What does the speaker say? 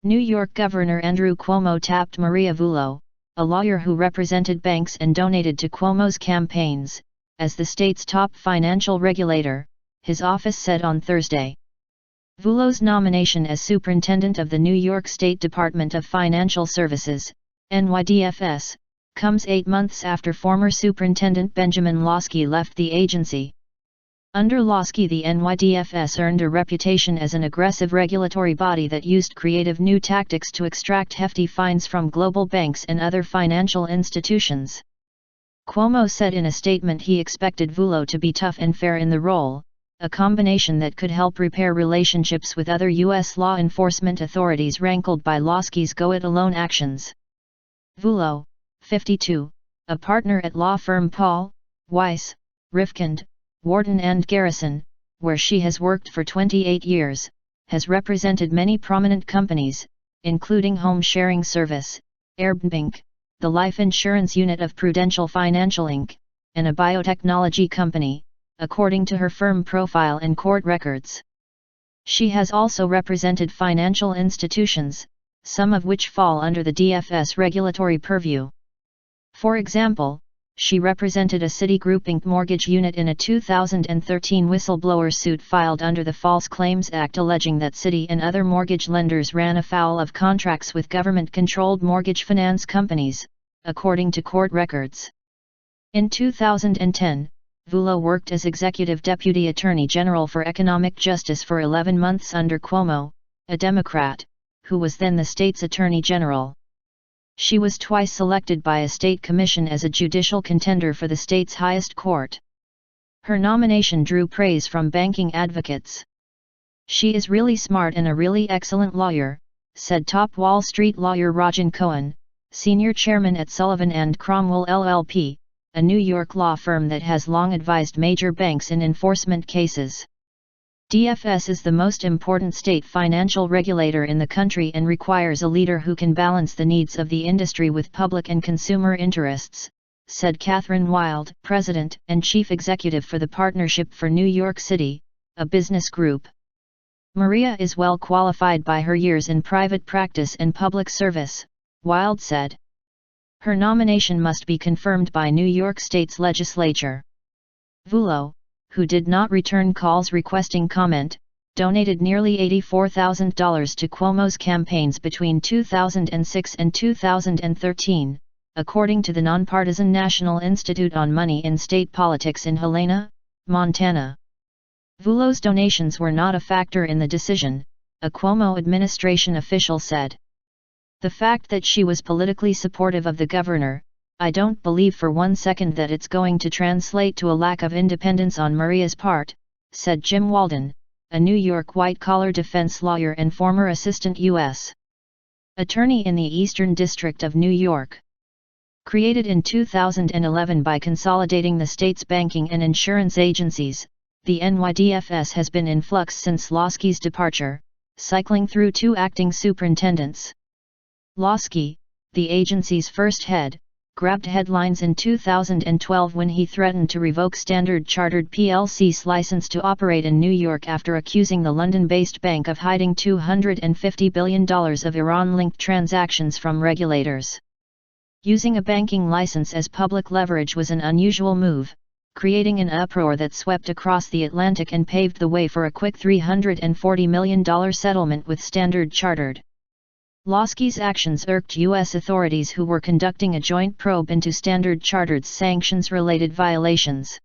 New York Governor Andrew Cuomo tapped Maria Vullo, a lawyer who represented banks and donated to Cuomo's campaigns, as the state's top financial regulator, his office said on Thursday. Vullo's nomination as superintendent of the New York State Department of Financial Services, NYDFS, comes 8 months after former Superintendent Benjamin Lawsky left the agency. Under Lawsky, the NYDFS earned a reputation as an aggressive regulatory body that used creative new tactics to extract hefty fines from global banks and other financial institutions. Cuomo said in a statement he expected Vullo to be tough and fair in the role, a combination that could help repair relationships with other U.S. law enforcement authorities rankled by Lawsky's go-it-alone actions. Vullo, 52, a partner at law firm Paul, Weiss, Rifkind, Wharton Garrison, where she has worked for 28 years, has represented many prominent companies, including home sharing service, Airbnb Inc, the life insurance unit of Prudential Financial Inc, and a biotechnology company, according to her firm profile and court records. She has also represented financial institutions, some of which fall under the DFS regulatory purview. For example, she represented a Citigroup Inc. mortgage unit in a 2013 whistleblower suit filed under the False Claims Act alleging that Citi and other mortgage lenders ran afoul of contracts with government-controlled mortgage finance companies, according to court records. In 2010, Vullo worked as Executive Deputy Attorney General for Economic Justice for 11 months under Cuomo, a Democrat, who was then the state's Attorney General. She was twice selected by a state commission as a judicial contender for the state's highest court. Her nomination drew praise from banking advocates. "She is really smart and a really excellent lawyer," said top Wall Street lawyer Rajan Cohen, senior chairman at Sullivan & Cromwell LLP, a New York law firm that has long advised major banks in enforcement cases. DFS is the most important state financial regulator in the country and requires a leader who can balance the needs of the industry with public and consumer interests, said Catherine Wild, president and chief executive for the Partnership for New York City, a business group. Maria is well qualified by her years in private practice and public service, Wild said. Her nomination must be confirmed by New York State's legislature. Vullo, who did not return calls requesting comment, donated nearly $84,000 to Cuomo's campaigns between 2006 and 2013, according to the nonpartisan National Institute on Money in State Politics in Helena, Montana. Vullo's donations were not a factor in the decision, a Cuomo administration official said. "The fact that she was politically supportive of the governor, I don't believe for one second that it's going to translate to a lack of independence on Maria's part," said Jim Walden, a New York white-collar defense lawyer and former assistant U.S. attorney in the Eastern District of New York. Created in 2011 by consolidating the state's banking and insurance agencies, the NYDFS has been in flux since Lawsky's departure, cycling through 2 acting superintendents. Lawsky, the agency's first head, grabbed headlines in 2012 when he threatened to revoke Standard Chartered plc's license to operate in New York after accusing the London-based bank of hiding $250 billion of Iran-linked transactions from regulators. Using a banking license as public leverage was an unusual move, creating an uproar that swept across the Atlantic and paved the way for a quick $340 million settlement with Standard Chartered. Lawsky's actions irked U.S. authorities who were conducting a joint probe into Standard Chartered's sanctions-related violations.